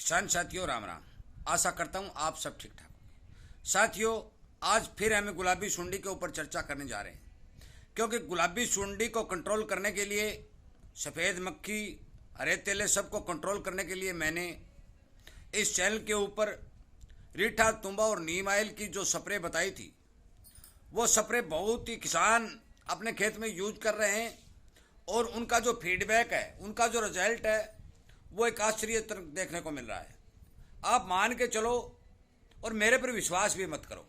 किसान साथियों राम राम। आशा करता हूँ आप सब ठीक ठाक होंगे। साथियों, आज फिर हमें गुलाबी सुंडी के ऊपर चर्चा करने जा रहे हैं, क्योंकि गुलाबी सुंडी को कंट्रोल करने के लिए, सफ़ेद मक्खी, हरे तेले सबको कंट्रोल करने के लिए मैंने इस चैनल के ऊपर रीठा, तुम्बा और नीम ऑयल की जो स्प्रे बताई थी, वो स्प्रे बहुत ही किसान अपने खेत में यूज कर रहे हैं और उनका जो फीडबैक है, उनका जो रिजल्ट है, वो एक आश्चर्यजनक देखने को मिल रहा है। आप मान के चलो और मेरे पर विश्वास भी मत करो,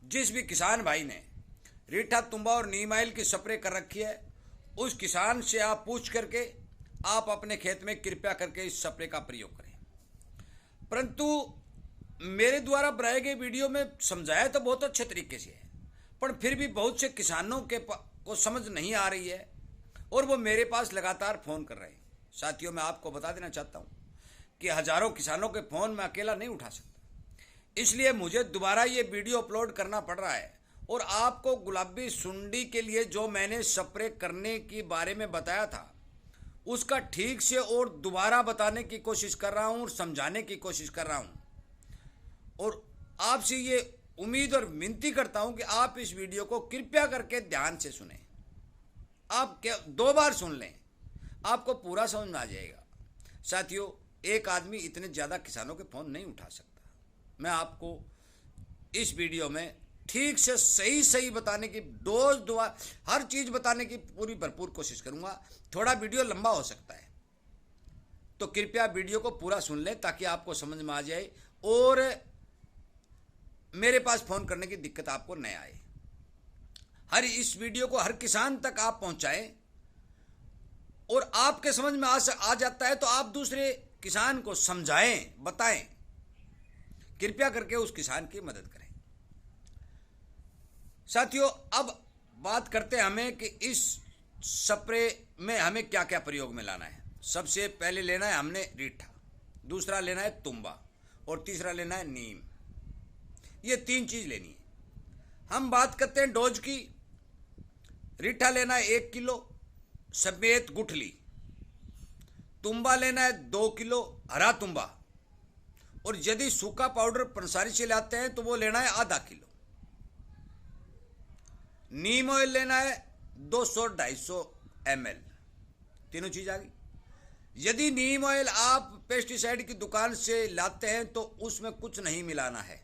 जिस भी किसान भाई ने रीठा, तुम्बा और नीम ऑयल की स्प्रे कर रखी है, उस किसान से आप पूछ करके आप अपने खेत में कृपया करके इस स्प्रे का प्रयोग करें। परंतु मेरे द्वारा बनाए गए वीडियो में समझाया तो बहुत अच्छे तरीके से है, पर फिर भी बहुत से किसानों को समझ नहीं आ रही है और वो मेरे पास लगातार फ़ोन कर रहे हैं। साथियों, मैं आपको बता देना चाहता हूँ कि हज़ारों किसानों के फ़ोन मैं अकेला नहीं उठा सकता, इसलिए मुझे दोबारा ये वीडियो अपलोड करना पड़ रहा है और आपको गुलाबी सुंडी के लिए जो मैंने स्प्रे करने के बारे में बताया था, उसका ठीक से और दोबारा बताने की कोशिश कर रहा हूँ और समझाने की कोशिश कर रहा हूँ। और आपसे ये उम्मीद और विनती करता हूँ कि आप इस वीडियो को कृपया करके ध्यान से सुनें। आप क्या 2 बार सुन लें, आपको पूरा समझ में आ जाएगा। साथियों, एक आदमी इतने ज़्यादा किसानों के फ़ोन नहीं उठा सकता। मैं आपको इस वीडियो में ठीक से सही बताने की, डोज दुआ हर चीज़ बताने की पूरी भरपूर कोशिश करूँगा। थोड़ा वीडियो लंबा हो सकता है, तो कृपया वीडियो को पूरा सुन लें ताकि आपको समझ में आ जाए और मेरे पास फ़ोन करने की दिक्कत आपको न आए। इस वीडियो को हर किसान तक आप पहुंचाएं और आपके समझ में आ जाता है तो आप दूसरे किसान को समझाएं, बताएं। कृपया करके उस किसान की मदद करें। साथियों, अब बात करते हैं हमें कि इस स्प्रे में हमें क्या क्या प्रयोग में लाना है। सबसे पहले लेना है हमने रीठा, दूसरा लेना है तुम्बा और तीसरा लेना है नीम। ये 3 चीज़ लेनी है। हम बात करते हैं डोज की। रीठा लेना है 1 किलो सफ़ेद गुठली, तुम्बा लेना है 2 किलो हरा तुम्बा, और यदि सूखा पाउडर पंसारी से लाते हैं तो वो लेना है आधा किलो। नीम ऑयल लेना है 200-250 ml। तीनों चीज आ गई। यदि नीम ऑयल आप पेस्टिसाइड की दुकान से लाते हैं तो उसमें कुछ नहीं मिलाना है,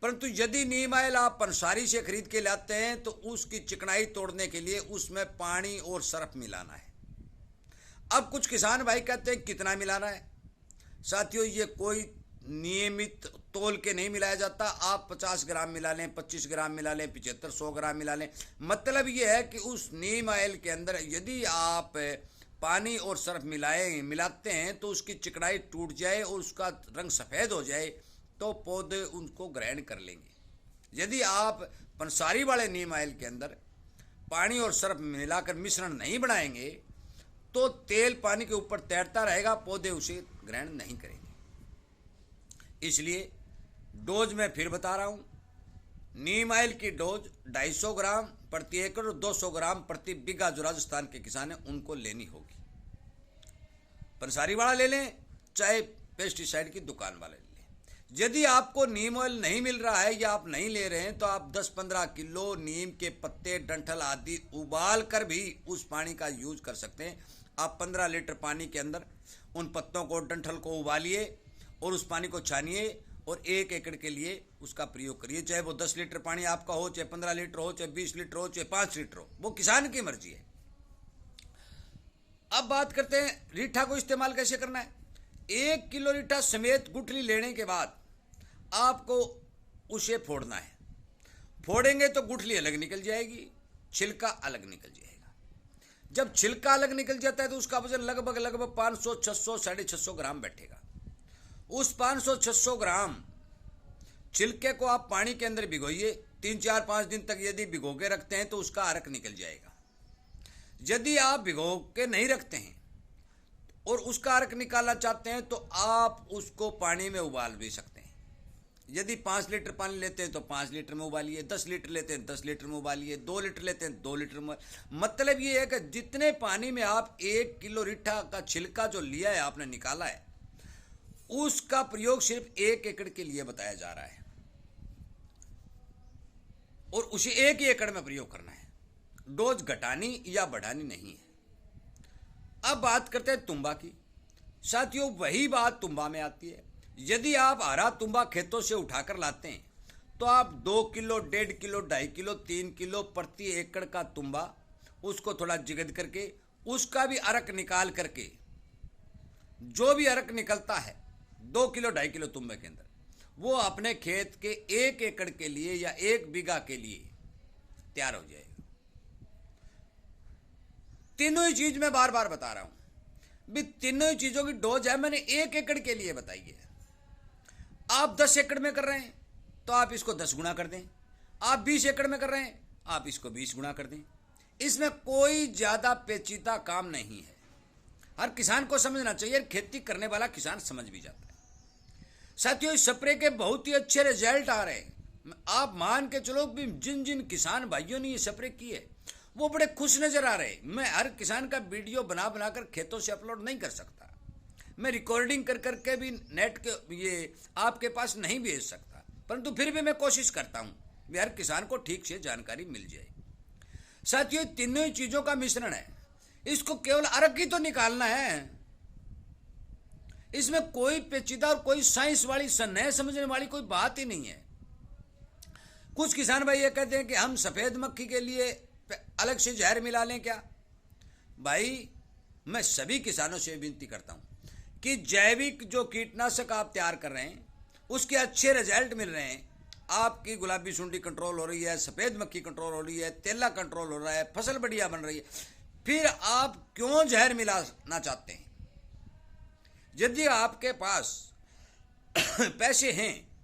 परंतु यदि नीम ऑयल आप पंसारी से खरीद के लाते हैं तो उसकी चिकनाई तोड़ने के लिए उसमें पानी और सरफ मिलाना है। अब कुछ किसान भाई कहते हैं कितना मिलाना है। साथियों, ये कोई नियमित तोल के नहीं मिलाया जाता। आप 50 ग्राम मिला लें, 25 ग्राम मिला लें, 75-100 ग्राम मिला लें। मतलब ये है कि उस नीम ऑयल के अंदर यदि आप पानी और सरफ मिलाते हैं तो उसकी चिकनाई टूट जाए और उसका रंग सफ़ेद हो जाए तो पौधे उनको ग्रहण कर लेंगे। यदि आप पंसारी वाले नीम ऑयल के अंदर पानी और सरफ मिलाकर मिश्रण नहीं बनाएंगे तो तेल पानी के ऊपर तैरता रहेगा, पौधे उसे ग्रहण नहीं करेंगे। इसलिए डोज मैं फिर बता रहा हूँ। नीम ऑयल की डोज 250 ग्राम प्रति एकड़ और 200 ग्राम प्रति बीघा जो राजस्थान के किसान हैं उनको लेनी होगी। पंसारी वाला ले लें चाहे पेस्टिसाइड की दुकान वाले ले लें। यदि आपको नीम ऑयल नहीं मिल रहा है या आप नहीं ले रहे हैं तो आप 10-15 किलो नीम के पत्ते, डंठल आदि उबाल कर भी उस पानी का यूज कर सकते हैं। आप 15 लीटर पानी के अंदर उन पत्तों को, डंठल को उबालिए और उस पानी को छानिए और 1 एकड़ के लिए उसका प्रयोग करिए। चाहे वो 10 लीटर पानी आपका हो, चाहे 15 लीटर हो, चाहे 20 लीटर हो, चाहे 5 लीटर हो, वो किसान की मर्जी है। अब बात करते हैं रीठा को इस्तेमाल कैसे करना है। 1 किलो रीठा समेत गुठली लेने के बाद आपको उसे फोड़ना है। फोड़ेंगे तो गुठली अलग निकल जाएगी, छिलका अलग निकल जाएगा। जब छिलका अलग निकल जाता है तो उसका वजन लगभग 500, 600, 650 ग्राम बैठेगा। उस 500-600 ग्राम छिलके को आप पानी के अंदर भिगोइए। 3-4-5 दिन तक यदि भिगो के रखते हैं तो उसका अर्क निकल जाएगा। यदि आप भिगो के नहीं रखते हैं और उसका अर्क निकालना चाहते हैं तो आप उसको पानी में उबाल भी सकते हैं। यदि 5 लीटर पानी लेते हैं तो 5 लीटर में उबालिए, 10 लीटर लेते हैं 10 लीटर में उबालिए, 2 लीटर लेते हैं 2 लीटर में। मतलब ये है कि जितने पानी में आप 1 किलो रीठा का छिलका जो लिया है, आपने निकाला है, उसका प्रयोग सिर्फ 1 एकड़ के लिए बताया जा रहा है और उसे 1 ही एकड़ में प्रयोग करना है, डोज घटानी या बढ़ानी नहीं है। अब बात करते हैं तुम्बा की। साथियों, वही बात तुम्बा में आती है। यदि आप हरा तुम्बा खेतों से उठाकर लाते हैं तो आप 2 किलो, 1.5 किलो, 2.5 किलो, 3 किलो प्रति एकड़ का तुम्बा उसको थोड़ा जिगद करके उसका भी अरक निकाल करके, जो भी अरक निकलता है 2 किलो, 2.5 किलो तुम्बे के अंदर, वो अपने खेत के 1 एकड़ के लिए या 1 बीघा के लिए तैयार हो जाएगा। तीनों ही चीज मैं बार बार बता रहा हूं भी, तीनों ही चीजों की डोज है मैंने 1 एकड़ के लिए बताई है। आप 10 एकड़ में कर रहे हैं तो आप इसको 10 गुना कर दें, आप 20 एकड़ में कर रहे हैं आप इसको 20 गुना कर दें। इसमें कोई ज्यादा पेचीदा काम नहीं है। हर किसान को समझना चाहिए, खेती करने वाला किसान समझ भी जाता है। साथियों, इस स्प्रे के बहुत ही अच्छे रिजल्ट आ रहे हैं। आप मान के चलो कि जिन जिन किसान भाइयों ने ये स्प्रे की है वो बड़े खुश नजर आ रहे। मैं हर किसान का वीडियो बना बनाकर खेतों से अपलोड नहीं कर सकता, मैं रिकॉर्डिंग कर करके भी नेट के ये आपके पास नहीं भेज सकता, परंतु फिर भी मैं कोशिश करता हूं कि हर किसान को ठीक से जानकारी मिल जाए। साथियों, तीनों ही चीजों का मिश्रण है, इसको केवल अरक ही तो निकालना है। इसमें कोई पेचीदा और कोई साइंस वाली नए समझने वाली कोई बात ही नहीं है। कुछ किसान भाई ये कहते हैं कि हम सफेद मक्खी के लिए अलग से जहर मिला लें क्या। भाई, मैं सभी किसानों से विनती करता हूं कि जैविक जो कीटनाशक आप तैयार कर रहे हैं उसके अच्छे रिजल्ट मिल रहे हैं। आपकी गुलाबी सुंडी कंट्रोल हो रही है, सफेद मक्खी कंट्रोल हो रही है, तेला कंट्रोल हो रहा है, फसल बढ़िया बन रही है, फिर आप क्यों जहर मिलाना चाहते हैं। यदि आपके पास पैसे हैं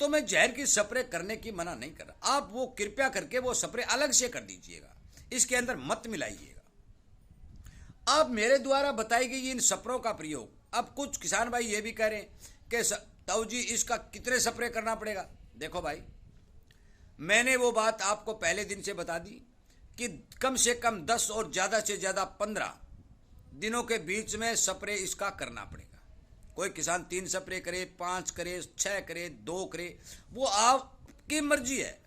तो मैं जहर की स्प्रे करने की मना नहीं कर रहा, आप वो कृपया करके वो स्प्रे अलग से कर दीजिएगा, इसके अंदर मत मिलाइएगा। आप मेरे द्वारा बताई गई इन स्प्रों का प्रयोग, अब कुछ किसान भाई ये भी कह रहे हैं कि ताऊ जी इसका कितने स्प्रे करना पड़ेगा। देखो भाई, मैंने वो बात आपको पहले दिन से बता दी कि कम से कम 10 और ज़्यादा से ज़्यादा 15 दिनों के बीच में स्प्रे इसका करना पड़ेगा। कोई किसान 3 स्प्रे करे, 5 करे, 6 करे, 2 करे, वो आपकी मर्जी है।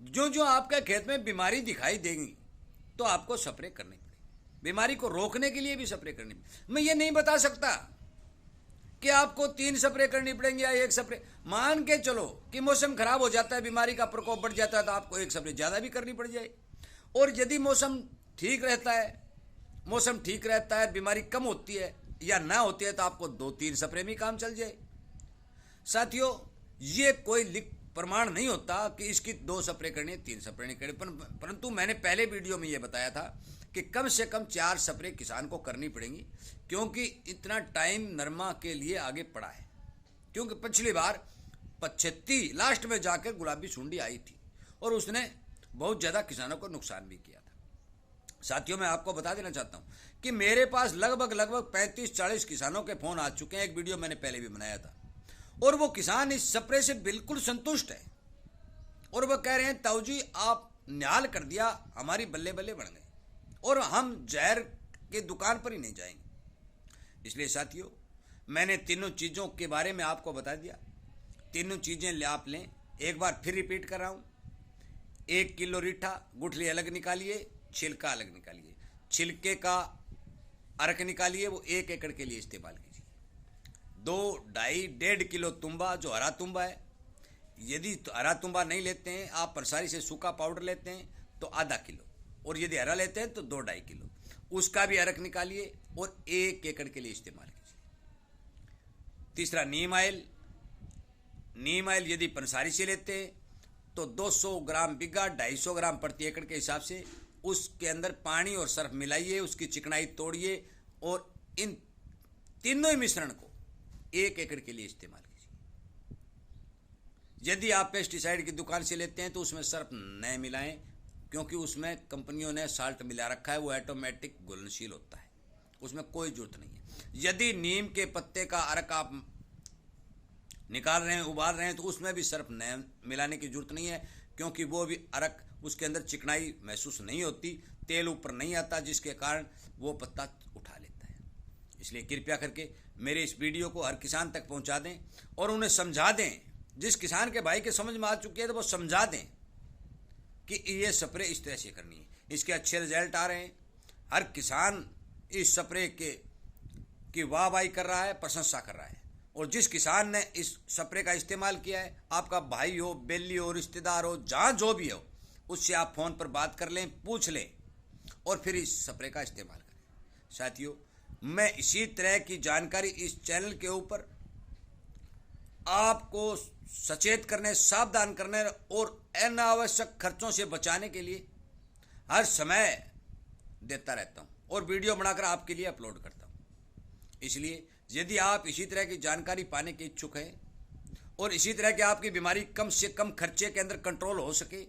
जो जो आपके खेत में बीमारी दिखाई देगी तो आपको स्प्रे करनी पड़ेगी, बीमारी को रोकने के लिए भी स्प्रे करनी पड़ेगी। मैं ये नहीं बता सकता कि आपको 3 स्प्रे करनी पड़ेंगे या 1 स्प्रे। मान के चलो कि मौसम खराब हो जाता है, बीमारी का प्रकोप बढ़ जाता है तो आपको 1 स्प्रे ज़्यादा भी करनी पड़ जाए। और यदि मौसम ठीक रहता है, बीमारी कम होती है या ना होती है तो आपको 2-3 स्प्रे में काम चल जाए। साथियों, ये कोई लिख प्रमाण नहीं होता कि इसकी 2 स्प्रे करनी है, 3 स्प्रे नहीं करनी, परंतु मैंने पहले वीडियो में ये बताया था कि कम से कम 4 स्प्रे किसान को करनी पड़ेंगी, क्योंकि इतना टाइम नरमा के लिए आगे पड़ा है। क्योंकि पिछली बार 75 लास्ट में जाकर गुलाबी सुंडी आई थी और उसने बहुत ज़्यादा किसानों को नुकसान भी किया था। साथियों, मैं आपको बता देना चाहता हूं कि मेरे पास लगभग 35-40 किसानों के फोन आ चुके हैं। एक वीडियो मैंने पहले भी बनाया था और वो किसान इस स्प्रे से बिल्कुल संतुष्ट है और वो कह रहे हैं ताऊ जी आप निहाल कर दिया, हमारी बल्ले बल्ले बन गए और हम जहर के दुकान पर ही नहीं जाएंगे। इसलिए साथियों, मैंने तीनों चीज़ों के बारे में आपको बता दिया। तीनों चीज़ें आप लें, एक बार फिर रिपीट कर रहा हूँ। 1 किलो रीठा, गुठली अलग निकालिए, छिलका अलग निकालिए, छिलके का अर्क निकालिए, वो 1 एकड़ के लिए इस्तेमाल कीजिए। 2-2.5-1.5 किलो तुम्बा, जो हरा तुम्बा है, यदि तो हरा तुम्बा नहीं लेते हैं आप, प्रसारी से सूखा पाउडर लेते हैं तो आधा किलो, और यदि हरा लेते हैं तो 2-2.5 किलो, उसका भी अर्क निकालिए और 1 एकड़ के लिए इस्तेमाल कीजिए। तीसरा, नीम ऑयल। नीम ऑयल यदि पंसारी से लेते हैं तो 200 ग्राम बीघा, 250 ग्राम प्रति एकड़ के हिसाब से उसके अंदर पानी और सर्फ मिलाइए, उसकी चिकनाई तोड़िए और इन तीनों ही मिश्रण को 1 एकड़ के लिए इस्तेमाल कीजिए। यदि आप पेस्टिसाइड की दुकान से लेते हैं तो उसमें सर्फ न मिलाएं, क्योंकि उसमें कंपनियों ने साल्ट मिला रखा है, वो ऑटोमेटिक घुलनशील होता है, उसमें कोई जरूरत नहीं है। यदि नीम के पत्ते का अर्क आप निकाल रहे हैं, उबाल रहे हैं, तो उसमें भी सर्फ न मिलाने की जरूरत नहीं है, क्योंकि वो भी अर्क, उसके अंदर चिकनाई महसूस नहीं होती, तेल ऊपर नहीं आता, जिसके कारण वो पत्ता उठा लेता है। इसलिए कृपया करके मेरे इस वीडियो को हर किसान तक पहुंचा दें और उन्हें समझा दें। जिस किसान के भाई के समझ में आ चुकी है तो वो समझा दें कि ये स्प्रे इस तरह से करनी है, इसके अच्छे रिजल्ट आ रहे हैं। हर किसान इस स्प्रे की वाहवाही कर रहा है, प्रशंसा कर रहा है। और जिस किसान ने इस स्प्रे का इस्तेमाल किया है, आपका भाई हो, बेली हो, रिश्तेदार हो, जहाँ जो भी हो, उससे आप फ़ोन पर बात कर लें, पूछ लें और फिर इस स्प्रे का इस्तेमाल करें। साथियों, मैं इसी तरह की जानकारी इस चैनल के ऊपर आपको सचेत करने, सावधान करने और अनावश्यक खर्चों से बचाने के लिए हर समय देता रहता हूँ और वीडियो बनाकर आपके लिए अपलोड करता हूँ। इसलिए यदि आप इसी तरह की जानकारी पाने के इच्छुक हैं और इसी तरह की आपकी बीमारी कम से कम खर्चे के अंदर कंट्रोल हो सके,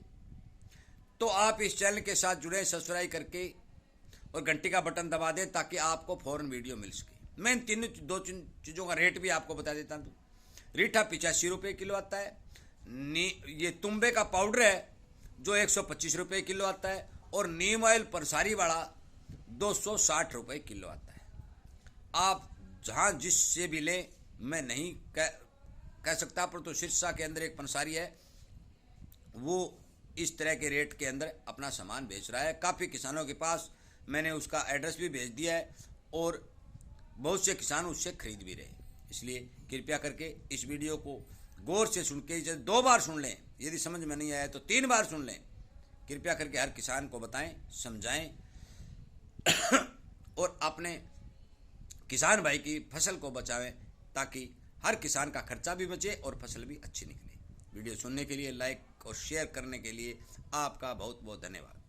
तो आप इस चैनल के साथ जुड़े, सब्सक्राइब करके और घंटी का बटन दबा दें ताकि आपको फौरन वीडियो मिल सके। मैं इन दो चीज़ों का रेट भी आपको बता देता हूँ। रीठा 85 रुपये किलो आता है। ये तुम्बे का पाउडर है जो 125 रुपये किलो आता है और नीम ऑयल परसारी वाला 260 रुपये किलो आता है। आप जहाँ जिससे भी लें, मैं नहीं कह सकता, पर तो सिरसा के अंदर एक पंसारी है, वो इस तरह के रेट के अंदर अपना सामान बेच रहा है। काफ़ी किसानों के पास मैंने उसका एड्रेस भी भेज दिया है और बहुत से किसान उससे खरीद भी रहे। इसलिए कृपया करके इस वीडियो को गौर से सुन के 2 बार सुन लें, यदि समझ में नहीं आया तो 3 बार सुन लें। कृपया करके हर किसान को बताएं, समझाएं और अपने किसान भाई की फसल को बचावें ताकि हर किसान का खर्चा भी बचे और फसल भी अच्छी निकले। वीडियो सुनने के लिए, लाइक और शेयर करने के लिए आपका बहुत बहुत धन्यवाद।